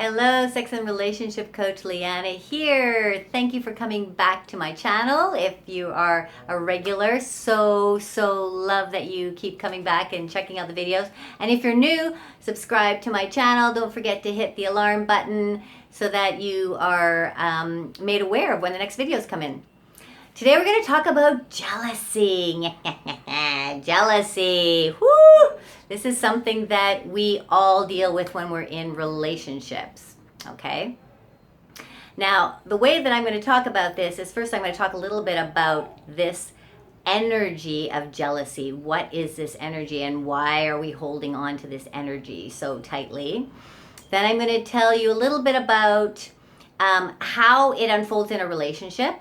Hello, sex and relationship coach Leanna here. Thank you for coming back to my channel. If you are a regular, so love that you keep coming back and checking out the videos. And if you're new, subscribe to my channel. Don't forget to hit the alarm button so that you are made aware of when the next videos come in. Today we're going to talk about jealousy. Jealousy. Woo! This is something that we all deal with when we're in relationships, okay? Now, the way that I'm going to talk about this is first I'm going to talk a little bit about this energy of jealousy. What is this energy and why are we holding on to this energy so tightly? Then I'm going to tell you a little bit about how it unfolds in a relationship.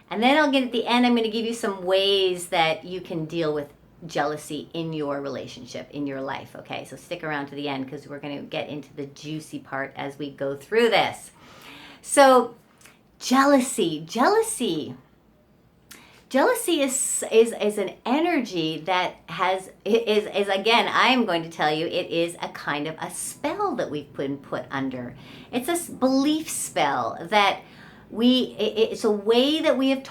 And then I'll get at the end, I'm going to give you some ways that you can deal with jealousy in your relationship, in your life. Okay, so stick around to the end because we're going to get into the juicy part as we go through this. So jealousy is an energy that is again, I'm going to tell you, it is a kind of a spell that we've been put under. It's a belief spell that it's a way that we've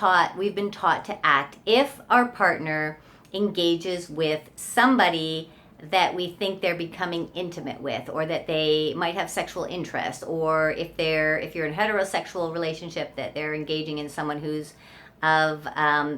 been taught to act if our partner engages with somebody that we think they're becoming intimate with, or that they might have sexual interest, or if you're in a heterosexual relationship, that they're engaging in someone who's of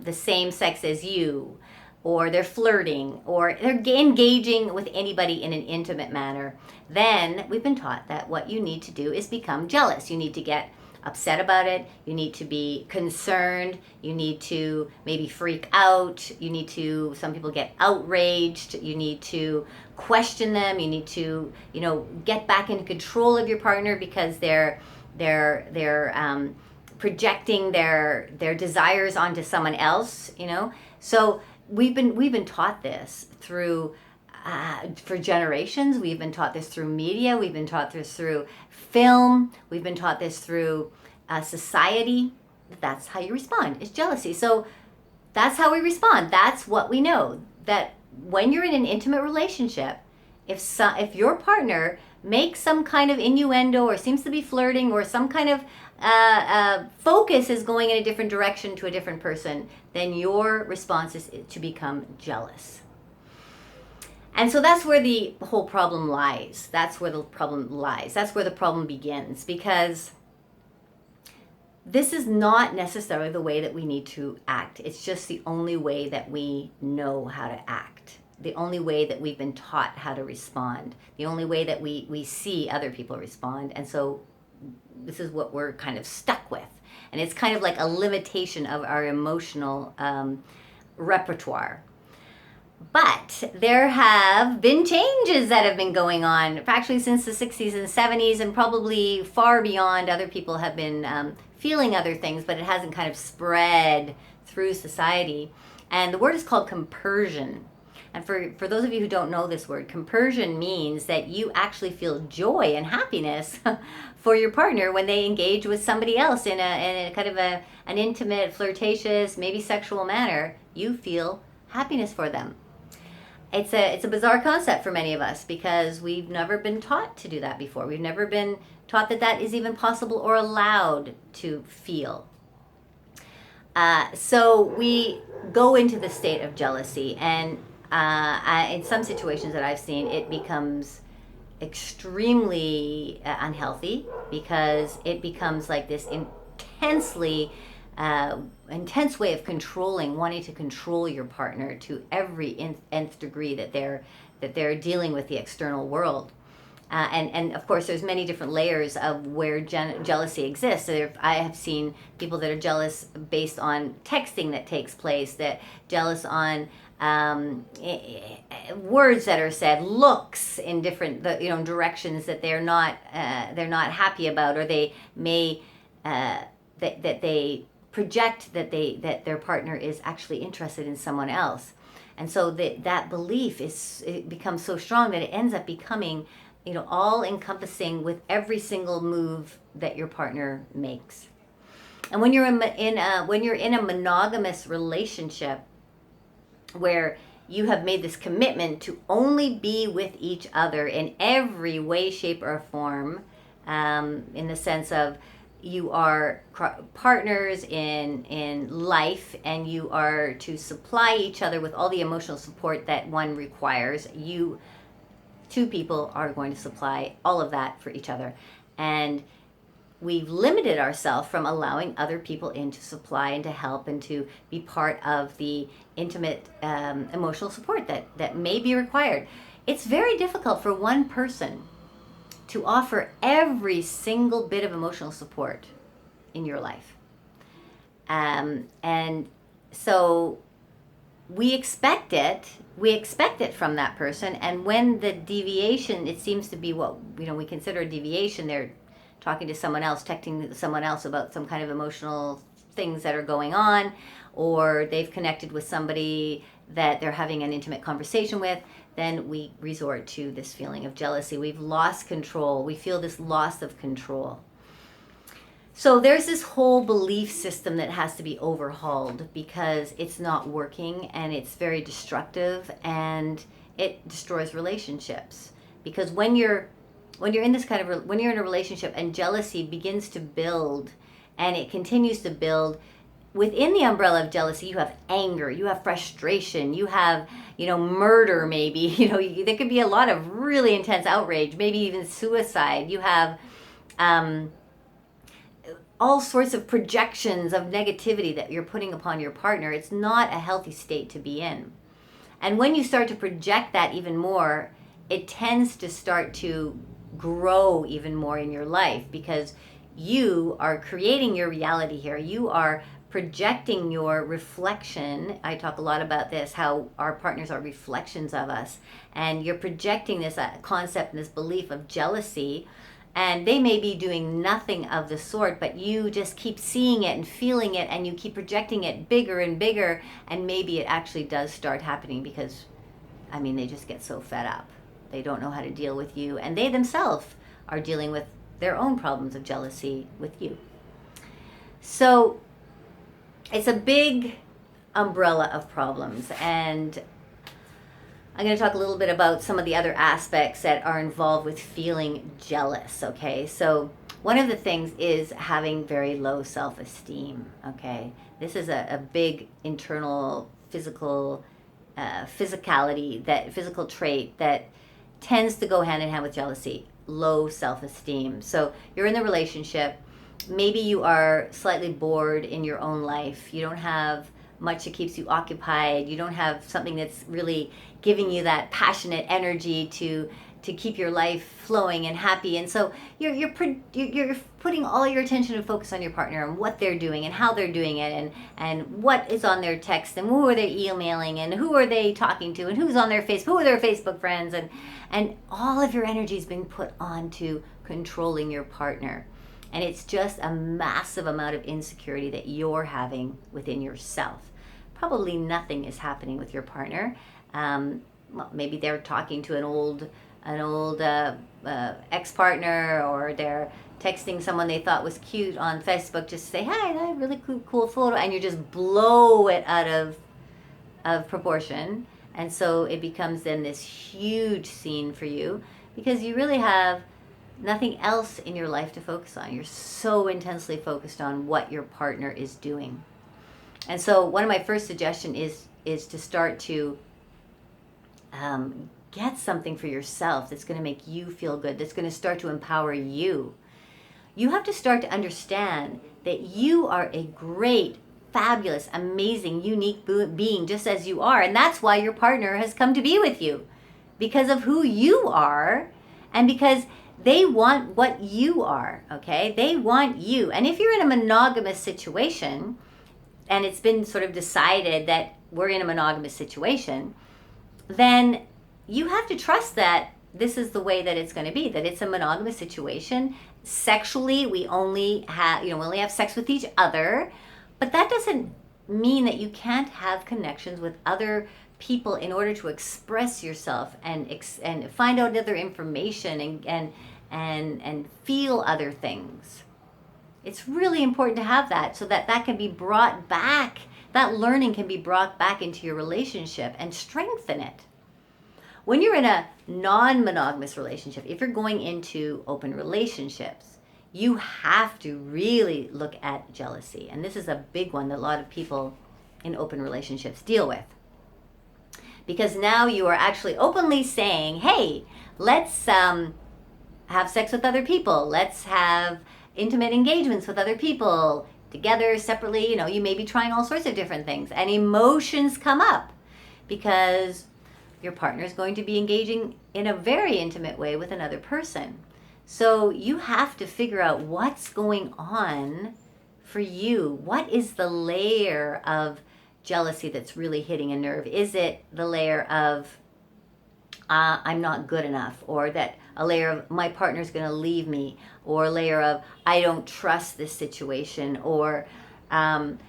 the same sex as you, or they're flirting, or they're engaging with anybody in an intimate manner, then we've been taught that what you need to do is become jealous. You need to get upset about it, you need to be concerned, you need to maybe freak out, some people get outraged, you need to question them, you need to, get back into control of your partner because they're projecting their desires onto someone else, So we've been taught this through for generations. We've been taught this through media. We've been taught this through film. We've been taught this through society. That's how you respond. It's jealousy. So that's how we respond. That's what we know. That when you're in an intimate relationship, if your partner makes some kind of innuendo or seems to be flirting or some kind of focus is going in a different direction to a different person, then your response is to become jealous. And so that's where the whole problem lies. That's where the problem begins, because this is not necessarily the way that we need to act. It's just the only way that we know how to act, the only way that we've been taught how to respond, the only way that we see other people respond. And so this is what we're kind of stuck with. And it's kind of like a limitation of our emotional repertoire. But there have been changes that have been going on, actually since the 60s and 70s, and probably far beyond. Other people have been feeling other things, but it hasn't kind of spread through society. And the word is called compersion. And for those of you who don't know this word, compersion means that you actually feel joy and happiness for your partner when they engage with somebody else in a kind of an intimate, flirtatious, maybe sexual manner. You feel happiness for them. It's a bizarre concept for many of us because we've never been taught to do that before. We've never been taught that is even possible or allowed to feel. So we go into the state of jealousy, and in some situations that I've seen, it becomes extremely unhealthy because it becomes like this intense way of wanting to control your partner to every nth degree that they're dealing with the external world. And of course, there's many different layers of where jealousy exists. I have seen people that are jealous based on texting that takes place, that jealous on words that are said, looks in different directions that they're not happy about, or they may that they project that their partner is actually interested in someone else. And so that belief it becomes so strong that it ends up becoming all encompassing with every single move that your partner makes. And when you're in a monogamous relationship where you have made this commitment to only be with each other in every way, shape, or form, in the sense of you are partners in life, and you are to supply each other with all the emotional support that one requires. You two people are going to supply all of that for each other, and we've limited ourselves from allowing other people in to supply and to help and to be part of the intimate emotional support that may be required. It's very difficult for one person to offer every single bit of emotional support in your life. And so we expect it from that person. And when the deviation, it seems to be what, we consider a deviation, they're talking to someone else, texting someone else about some kind of emotional things that are going on, or they've connected with somebody that they're having an intimate conversation with, then we resort to this feeling of jealousy. We've lost control. We feel this loss of control. So there's this whole belief system that has to be overhauled because it's not working, and it's very destructive, and it destroys relationships. Because when you're in this when you're in a relationship and jealousy begins to build, and it continues to build, within the umbrella of jealousy, you have anger, you have frustration, you have, murder maybe, there could be a lot of really intense outrage, maybe even suicide. You have all sorts of projections of negativity that you're putting upon your partner. It's not a healthy state to be in. And when you start to project that even more, it tends to start to grow even more in your life, because you are creating your reality here. You are projecting your reflection. I talk a lot about this, how our partners are reflections of us, and you're projecting this concept and this belief of jealousy, and they may be doing nothing of the sort, but you just keep seeing it and feeling it, and you keep projecting it bigger and bigger, and maybe it actually does start happening because, they just get so fed up. They don't know how to deal with you, and they themselves are dealing with their own problems of jealousy with you. So it's a big umbrella of problems, and I'm going to talk a little bit about some of the other aspects that are involved with feeling jealous, okay? So one of the things is having very low self-esteem, okay? This is a big internal physical physical trait that tends to go hand in hand with jealousy, low self-esteem. So you're in the relationship, maybe you are slightly bored in your own life, you don't have much that keeps you occupied, you don't have something that's really giving you that passionate energy to keep your life flowing and happy, and so you're putting all your attention and focus on your partner and what they're doing and how they're doing it, and what is on their text, and who are they emailing, and who are they talking to, and who's on their who are their Facebook friends, and all of your energy is being put onto controlling your partner. And it's just a massive amount of insecurity that you're having within yourself. Probably nothing is happening with your partner. Well, maybe they're talking to an old ex-partner, or they're texting someone they thought was cute on Facebook just to say, "Hi, that really cool photo," and you just blow it out of proportion. And so it becomes then this huge scene for you, because you really have nothing else in your life to focus on. You're so intensely focused on what your partner is doing. And so one of my first suggestions is to start to get something for yourself that's going to make you feel good, that's going to start to empower you. You have to start to understand that you are a great, fabulous, amazing, unique being just as you are. And that's why your partner has come to be with you, because of who you are, and because they want what you are, okay? They want you. And if you're in a monogamous situation, and it's been sort of decided that we're in a monogamous situation, then you have to trust that this is the way that it's going to be, that it's a monogamous situation. Sexually, we only have sex with each other, but that doesn't mean that you can't have connections with other people in order to express yourself and find out other information and feel other things. It's really important to have that, so that can be brought back, that learning can be brought back into your relationship and strengthen it. When you're in a non-monogamous relationship, if you're going into open relationships, you have to really look at jealousy. And this is a big one that a lot of people in open relationships deal with. Because now you are actually openly saying, hey, let's have sex with other people. Let's have intimate engagements with other people, together, separately. You know, you may be trying all sorts of different things. And emotions come up because your partner is going to be engaging in a very intimate way with another person. So you have to figure out what's going on for you. What is the layer of jealousy that's really hitting a nerve? Is it the layer of I'm not good enough, or that a layer of my partner's going to leave me, or a layer of I don't trust this situation, or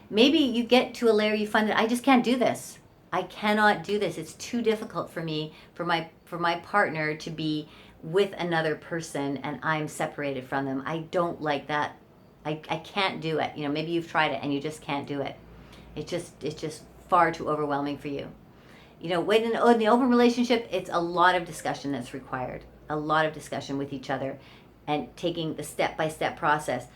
maybe you get to a layer you find that I just can't do this. I cannot do this. It's too difficult for me, for my partner to be with another person, and I'm separated from them. I don't like that. I can't do it. You know, maybe you've tried it and you just can't do it. It's just far too overwhelming for you. You know, when in the open relationship, it's a lot of discussion that's required. A lot of discussion with each other, and taking the step-by-step process,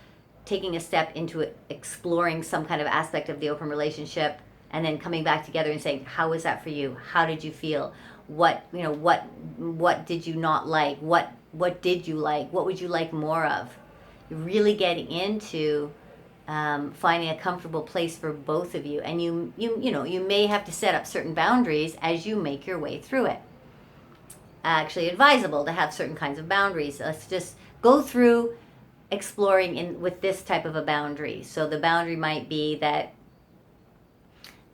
taking a step into it, exploring some kind of aspect of the open relationship, and then coming back together and saying, how was that for you? How did you feel? What did you not like? What did you like? What would you like more of? You're really getting into finding a comfortable place for both of you. And you may have to set up certain boundaries as you make your way through it. Actually advisable to have certain kinds of boundaries. Let's just go through exploring with this type of a boundary. So the boundary might be that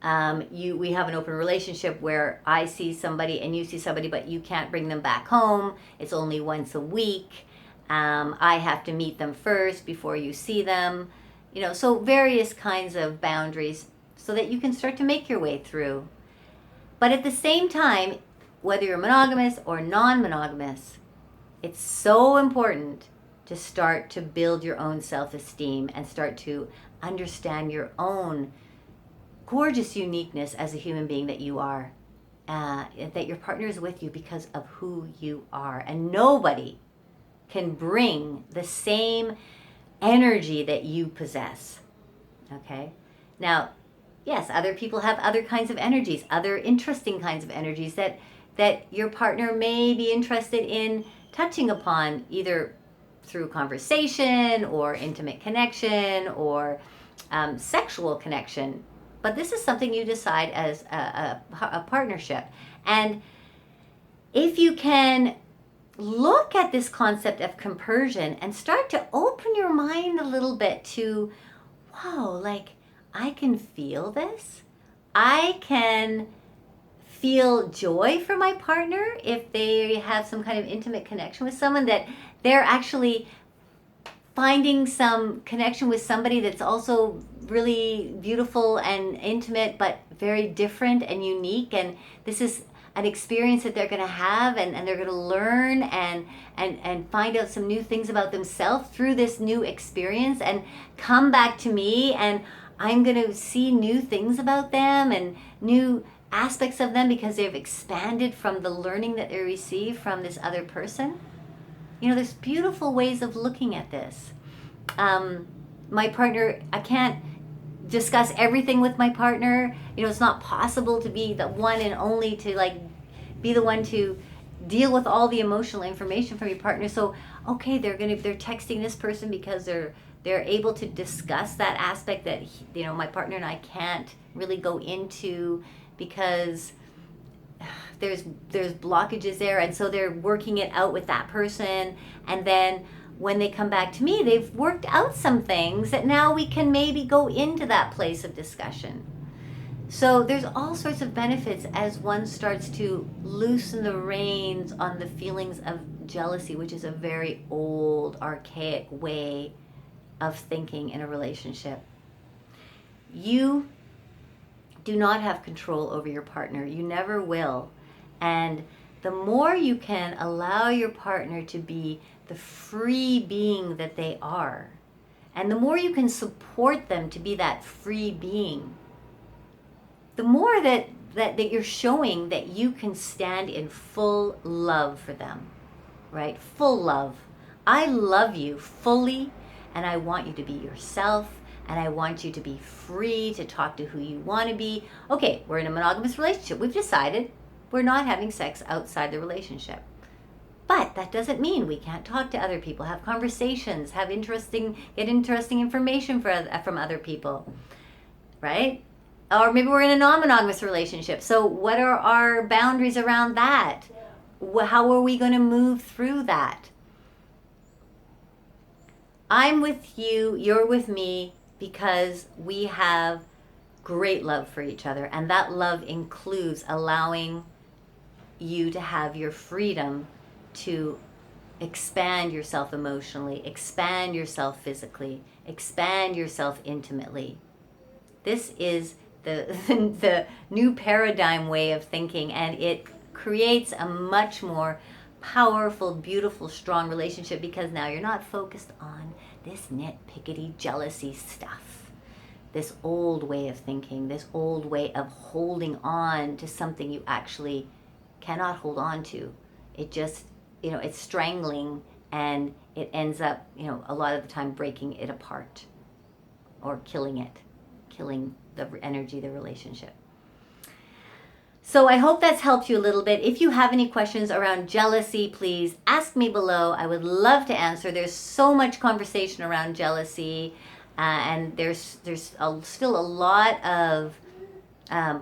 we have an open relationship where I see somebody and you see somebody, but you can't bring them back home. It's only once a week. I have to meet them first before you see them. You know, so various kinds of boundaries so that you can start to make your way through. But at the same time, whether you're monogamous or non-monogamous, it's so important to start to build your own self-esteem and start to understand your own gorgeous uniqueness as a human being that you are, that your partner is with you because of who you are. And nobody can bring the same energy that you possess. Okay? Now, yes, other people have other kinds of energies, other interesting kinds of energies that your partner may be interested in touching upon, either through conversation or intimate connection or sexual connection. But this is something you decide as a partnership. And if you can look at this concept of compersion and start to open your mind a little bit to, wow, like I can feel this. I can feel joy for my partner if they have some kind of intimate connection with someone, that they're actually finding some connection with somebody that's also really beautiful and intimate, but very different and unique. And this is an experience that they're going to have, and they're going to learn and find out some new things about themselves through this new experience, and come back to me, and I'm going to see new things about them and new aspects of them because they've expanded from the learning that they receive from this other person. You know, there's beautiful ways of looking at this. My partner, I can't discuss everything with my partner. You know, it's not possible to be the one and only to like be the one to deal with all the emotional information from your partner. So, okay, they're texting this person because they're able to discuss that aspect that my partner and I can't really go into because there's blockages there, and so they're working it out with that person. And then when they come back to me, they've worked out some things that now we can maybe go into that place of discussion. So there's all sorts of benefits as one starts to loosen the reins on the feelings of jealousy, which is a very old, archaic way of thinking in a relationship. You do not have control over your partner. You never will. And the more you can allow your partner to be the free being that they are, and the more you can support them to be that free being, the more that that you're showing that you can stand in full love for them, right? Full love. I love you fully, and I want you to be yourself, and I want you to be free to talk to who you want to be. Okay, we're in a monogamous relationship. We've decided we're not having sex outside the relationship. But that doesn't mean we can't talk to other people, have conversations, get interesting information from other people, right? Or maybe we're in a non-monogamous relationship. So what are our boundaries around that? How are we going to move through that? I'm with you, you're with me, because we have great love for each other. And that love includes allowing you to have your freedom to expand yourself emotionally, expand yourself physically, expand yourself intimately. This is the new paradigm way of thinking, and it creates a much more powerful, beautiful, strong relationship, because now you're not focused on this nitpickety jealousy stuff, this old way of thinking, this old way of holding on to something you actually cannot hold on to. It just, it's strangling, and it ends up, a lot of the time breaking it apart or killing the energy, the relationship. So I hope that's helped you a little bit. If you have any questions around jealousy, please ask me below. I would love to answer. There's so much conversation around jealousy, and there's still a lot of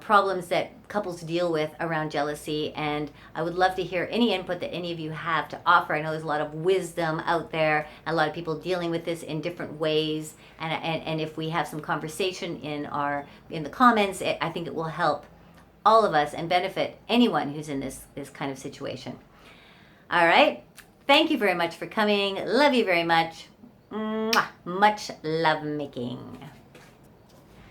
problems that couples deal with around jealousy, and I would love to hear any input that any of you have to offer. I know there's a lot of wisdom out there, and a lot of people dealing with this in different ways, and if we have some conversation in the comments, I think it will help all of us and benefit anyone who's in this kind of situation. All right, thank you very much for coming. Love you very much. Mwah. Much love making.